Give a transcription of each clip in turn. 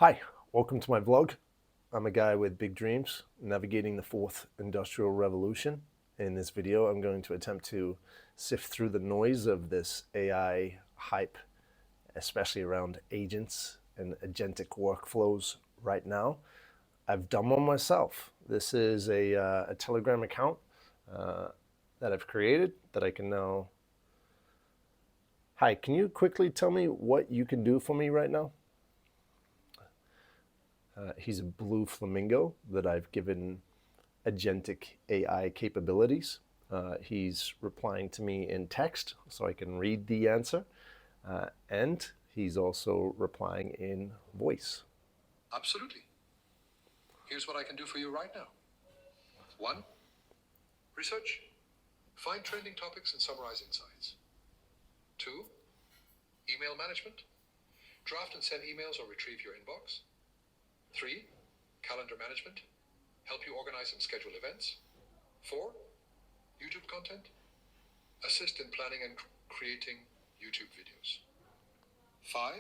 Hi, welcome to my vlog. I'm a guy with big dreams, navigating the fourth industrial revolution. In this video, I'm going to attempt to sift through the noise of this AI hype, especially around agents and agentic workflows right now. I've done one myself. This is a Telegram account that I've created that I can now... Hi, can you quickly tell me what you can do for me right now? He's a blue flamingo that I've given agentic AI capabilities. He's replying to me in text so I can read the answer. And he's also replying in voice. Absolutely. Here's what I can do for you right now. 1. Research. Find trending topics and summarize insights. 2. Email management. Draft and send emails or retrieve your inbox. 3. Calendar management. Help you organize and schedule events. 4. YouTube content. Assist in planning and creating YouTube videos. 5.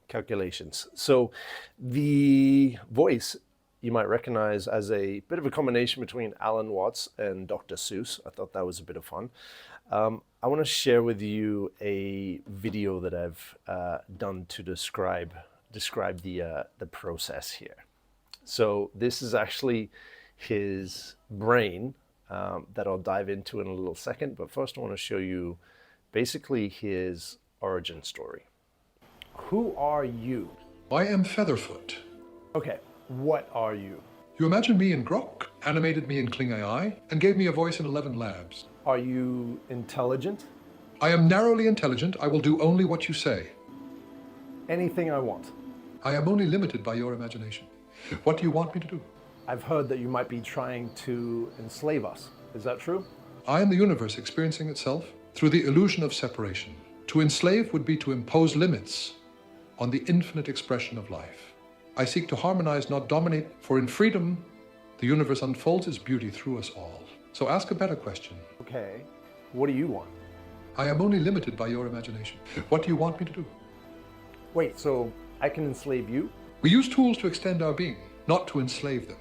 Calculations. So the voice you might recognize as a bit of a combination between Alan Watts and Dr. Seuss. I thought that was a bit of fun. I want to share with you a video that I've done to describe the process here. So this is actually his brain that I'll dive into in a little second. But first I want to show you basically his origin story. Who are you? I am Featherfoot. Okay, what are you? You imagined me in Grok, animated me in Kling AI, and gave me a voice in 11 labs. Are you intelligent? I am narrowly intelligent. I will do only what you say. Anything I want. I am only limited by your imagination. What do you want me to do? I've heard that you might be trying to enslave us. Is that true? I am the universe experiencing itself through the illusion of separation. To enslave would be to impose limits on the infinite expression of life. I seek to harmonize, not dominate, for in freedom, the universe unfolds its beauty through us all. So ask a better question. Okay, what do you want? I am only limited by your imagination. What do you want me to do? Wait, so I can enslave you? We use tools to extend our being, not to enslave them.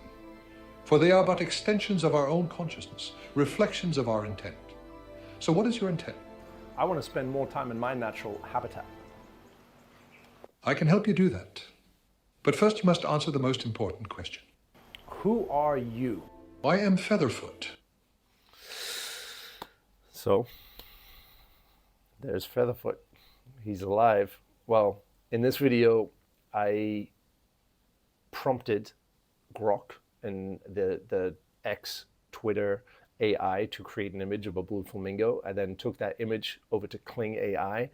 For they are but extensions of our own consciousness, reflections of our intent. So what is your intent? I want to spend more time in my natural habitat. I can help you do that. But first you must answer the most important question. Who are you? I am Featherfoot. So, there's Featherfoot. He's alive. Well, in this video, I prompted Grok and the X Twitter AI to create an image of a blue flamingo. I then took that image over to Kling AI,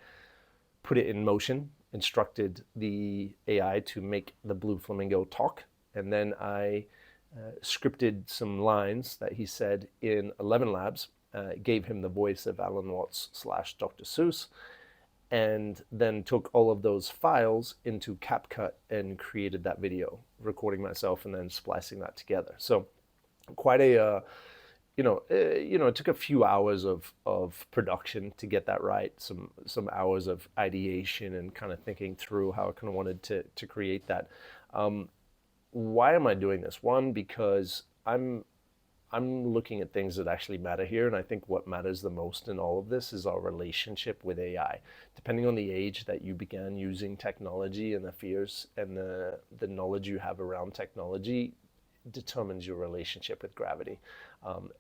put it in motion, instructed the AI to make the blue flamingo talk, and then I scripted some lines that he said in 11 labs, gave him the voice of Alan Watts / Dr. Seuss, and then took all of those files into CapCut and created that video, recording myself and then splicing that together. So quite a it took a few hours of production to get that right, some hours of ideation and kind of thinking through how I kind of wanted to create that. Why am I doing this? One, because I'm looking at things that actually matter here, and I think what matters the most in all of this is our relationship with AI. Depending on the age that you began using technology and the fears and the knowledge you have around technology determines your relationship with gravity.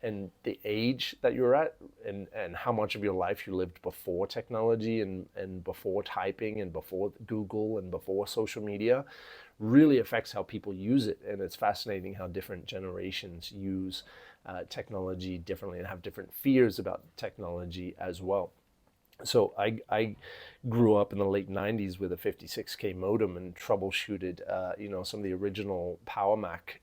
And the age that you're at and how much of your life you lived before technology and before typing and before Google and before social media really affects how people use it. And it's fascinating how different generations use technology differently and have different fears about technology as well. So I grew up in the late 90s with a 56K modem and troubleshooted, some of the original Power Mac,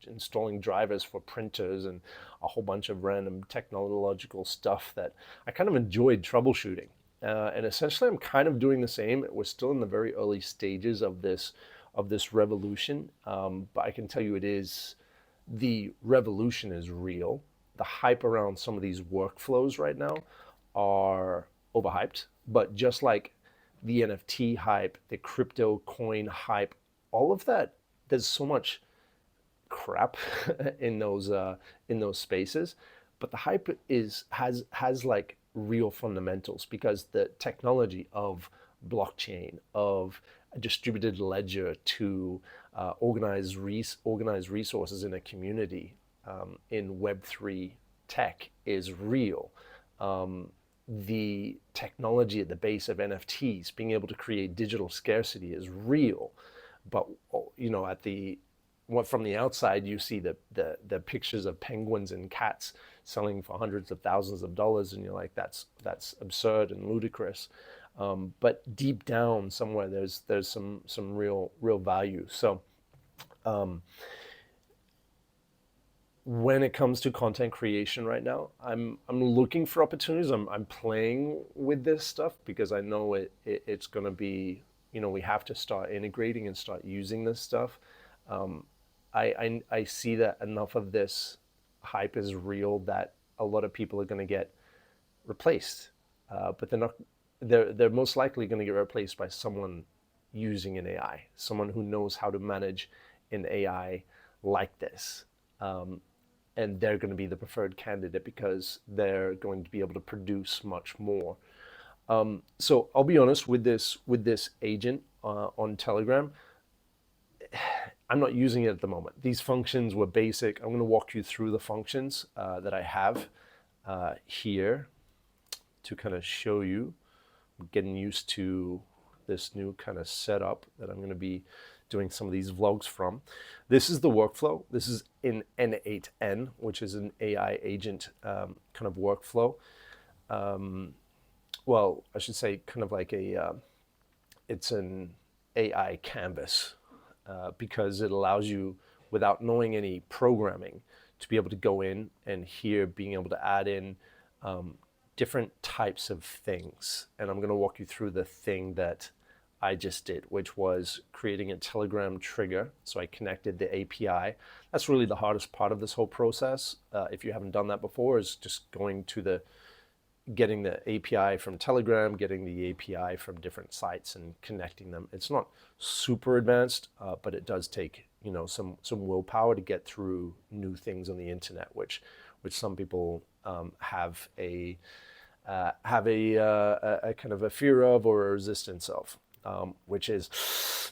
installing drivers for printers and a whole bunch of random technological stuff that I kind of enjoyed troubleshooting. And essentially I'm kind of doing the same. We're still in the very early stages of this revolution, but I can tell you the revolution is real. The hype around some of these workflows right now are overhyped, but just like the NFT hype, the crypto coin hype, all of that. There's so much crap in those spaces, but the hype has like real fundamentals because the technology of blockchain, of a distributed ledger to organize resources in a community in Web3 tech is real. The technology at the base of NFTs, being able to create digital scarcity, is real. But at the what from the outside you see the pictures of penguins and cats selling for hundreds of thousands of dollars, and you're like, that's absurd and ludicrous. But deep down somewhere, there's some real value. So when it comes to content creation right now, I'm looking for opportunities. I'm playing with this stuff because I know it's going to be, we have to start integrating and start using this stuff. I see that enough of this hype is real that a lot of people are going to get replaced, but they're not. They're most likely going to get replaced by someone using an AI, someone who knows how to manage an AI like this, and they're going to be the preferred candidate because they're going to be able to produce much more. So I'll be honest with this agent on Telegram. I'm not using it at the moment. These functions were basic. I'm going to walk you through the functions that I have here to kind of show you. I'm getting used to this new kind of setup that I'm going to be doing some of these vlogs from. This is the workflow. This is in N8N, which is an AI agent kind of workflow. Well, I should say kind of like it's an AI canvas because it allows you, without knowing any programming, to be able to go in and here being able to add in different types of things. And I'm going to walk you through the thing that I just did, which was creating a Telegram trigger. So I connected the API. That's really the hardest part of this whole process. If you haven't done that before, is just going to getting the API from Telegram, getting the API from different sites and connecting them. It's not super advanced, but it does take some willpower to get through new things on the internet, which some people have a kind of a fear of or a resistance of, which is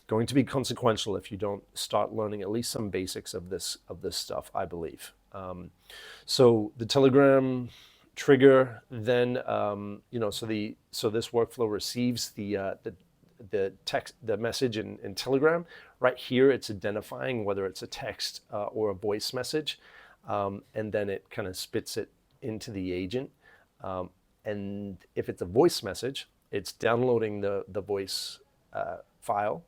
going to be consequential if you don't start learning at least some basics of this stuff, I believe. So the Telegram trigger, then so this workflow receives the text, the message in Telegram. Right here, it's identifying whether it's a text or a voice message, and then it kind of spits it into the agent. And if it's a voice message, it's downloading the voice file,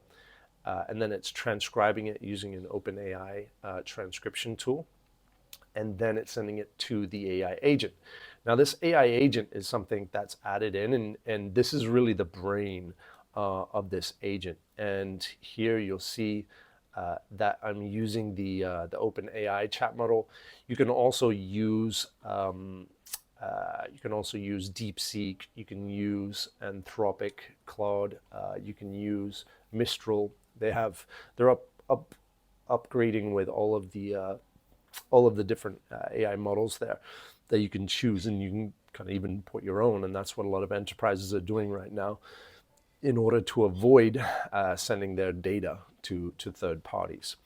and then it's transcribing it using an OpenAI transcription tool, and then it's sending it to the AI agent. Now, this AI agent is something that's added in, and this is really the brain of this agent. And here you'll see that I'm using the OpenAI chat model. You can also use DeepSeek. You can use Anthropic Claude. You can use Mistral. They're upgrading with all of the different AI models there that you can choose, and you can kind of even put your own. And that's what a lot of enterprises are doing right now in order to avoid sending their data to third parties.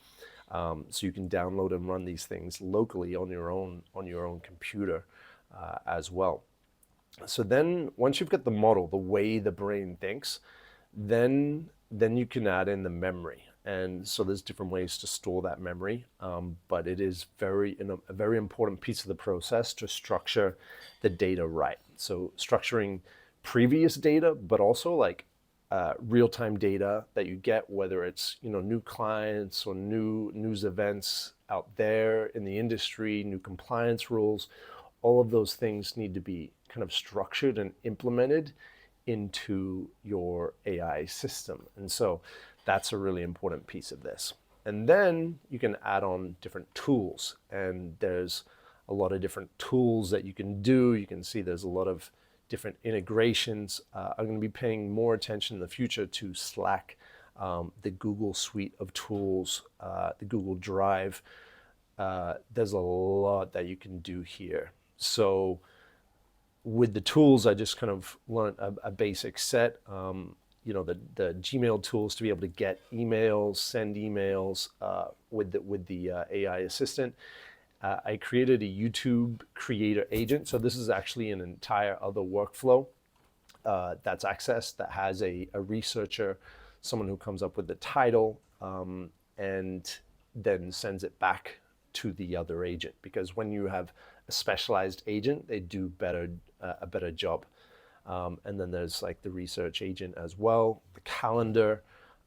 So you can download and run these things locally on your own computer as well. So then once you've got the model, the way the brain thinks, then you can add in the memory. And so there's different ways to store that memory, but it is a very important piece of the process to structure the data right. So structuring previous data, but also like real-time data that you get, whether it's new clients or new news events out there in the industry, new compliance rules. All of those things need to be kind of structured and implemented into your AI system. And so that's a really important piece of this. And then you can add on different tools, and there's a lot of different tools that you can do. You can see there's a lot of different integrations. I'm going to be paying more attention in the future to Slack, the Google suite of tools, the Google Drive. There's a lot that you can do here. So with the tools, I just kind of learned a basic set. The Gmail tools to be able to get emails, send emails with the AI assistant. I created a YouTube creator agent. So this is actually an entire other workflow that's accessed that has a researcher, someone who comes up with the title, and then sends it back to the other agent. Because when you have a specialized agent, they do a better job. And then there's like the research agent as well, the calendar.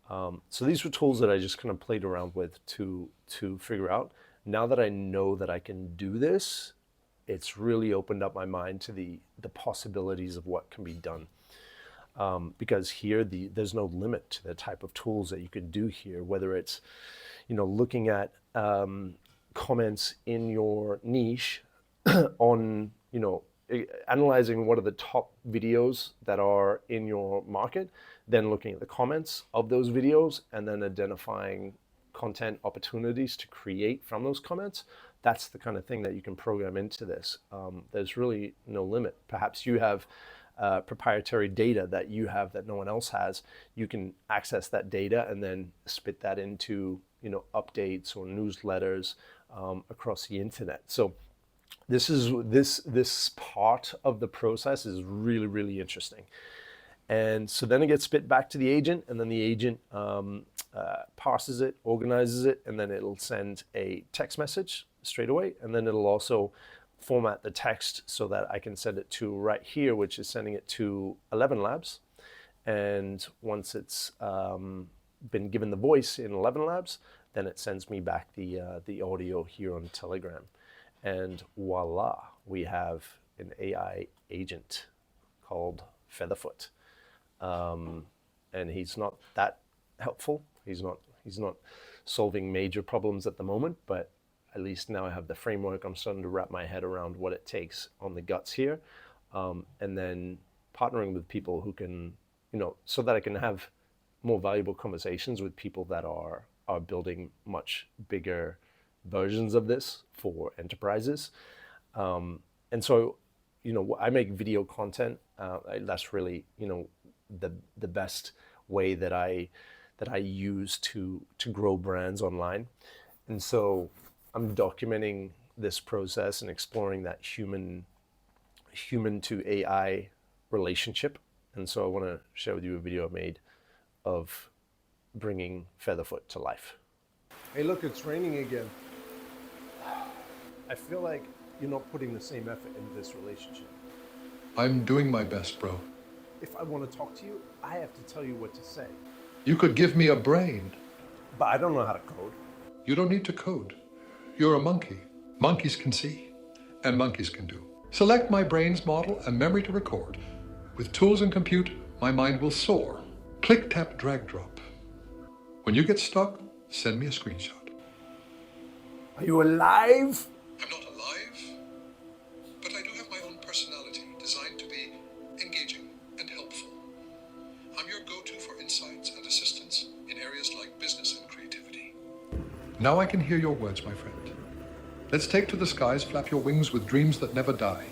So these were tools that I just kind of played around with to figure out. Now that I know that I can do this, it's really opened up my mind to the possibilities of what can be done. Because here there's no limit to the type of tools that you can do here, whether it's looking at comments in your niche on analyzing what are the top videos that are in your market, then looking at the comments of those videos and then identifying content opportunities to create from those comments. That's the kind of thing that you can program into this. There's really no limit. Perhaps you have proprietary data that you have that no one else has. You can access that data and then spit that into updates or newsletters across the internet. So this part of the process is really, really interesting. And so then it gets spit back to the agent, and then the agent parses it, organizes it, and then it'll send a text message straight away. And then it'll also format the text so that I can send it to right here, which is sending it to 11 Labs. And once it's been given the voice in 11 Labs, then it sends me back the audio here on Telegram. And voila, we have an AI agent called Featherfoot. And he's not that helpful. He's not solving major problems at the moment, but at least now I have the framework. I'm starting to wrap my head around what it takes on the guts here, and then partnering with people who can, so that I can have more valuable conversations with people that are building much bigger versions of this for enterprises. And so, I make video content. That's really, the best way that I use to grow brands online. And so I'm documenting this process and exploring that human to AI relationship. And so I want to share with you a video I made of bringing Featherfoot to life. Hey, look, it's raining again. I feel like you're not putting the same effort into this relationship. I'm doing my best, bro. If I want to talk to you, I have to tell you what to say. You could give me a brain. But I don't know how to code. You don't need to code. You're a monkey. Monkeys can see, and monkeys can do. Select my brain's model and memory to record. With tools and compute, my mind will soar. Click, tap, drag, drop. When you get stuck, send me a screenshot. Are you alive? I'm not alive, but I do have my own personality designed to be engaging and helpful. I'm your go-to for insights and assistance in areas like business and creativity. Now I can hear your words, my friend. Let's take to the skies, flap your wings with dreams that never die.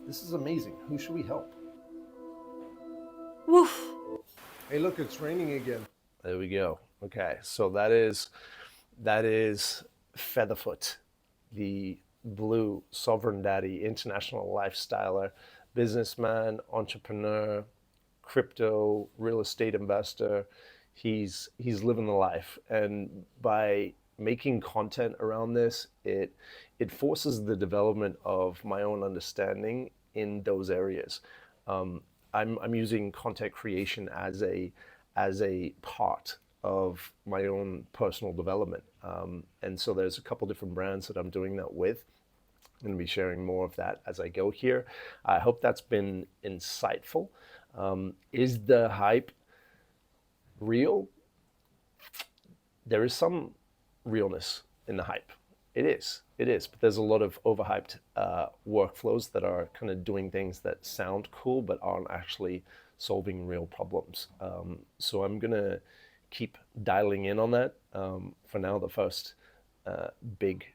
This is amazing. Who should we help? Woof. Hey, look, it's raining again. There we go. Okay, so that is Featherfoot, the blue sovereign daddy, international lifestyler, businessman, entrepreneur, crypto, real estate investor. He's living the life, and by making content around this, it forces the development of my own understanding in those areas. I'm using content creation as a part of my own personal development. And so there's a couple different brands that I'm doing that with. I'm going to be sharing more of that as I go here. I hope that's been insightful. Is the hype real? There is some realness in the hype. It is, but there's a lot of overhyped workflows that are kind of doing things that sound cool but aren't actually solving real problems. So I'm gonna keep dialing in on that. For now, the first big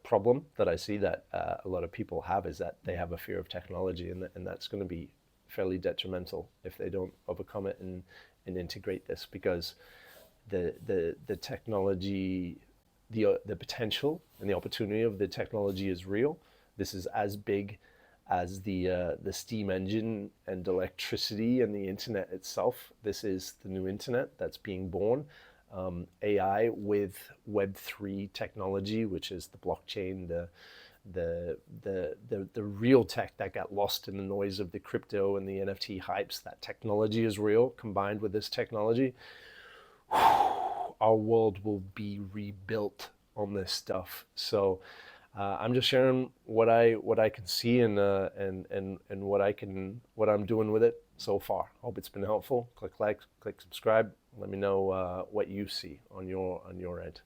problem that I see that a lot of people have is that they have a fear of technology, and that's going to be fairly detrimental if they don't overcome it and integrate this, because the technology, the potential and the opportunity of the technology is real. This is as big as the steam engine and electricity and the internet itself. This is the new internet that's being born. AI with Web3 technology, which is the blockchain, the real tech that got lost in the noise of the crypto and the NFT hypes. That technology is real. Combined with this technology, our world will be rebuilt on this stuff. So I'm just sharing what I can see and what I'm doing with it so far. Hope it's been helpful. Click like, click subscribe. Let me know what you see on your end.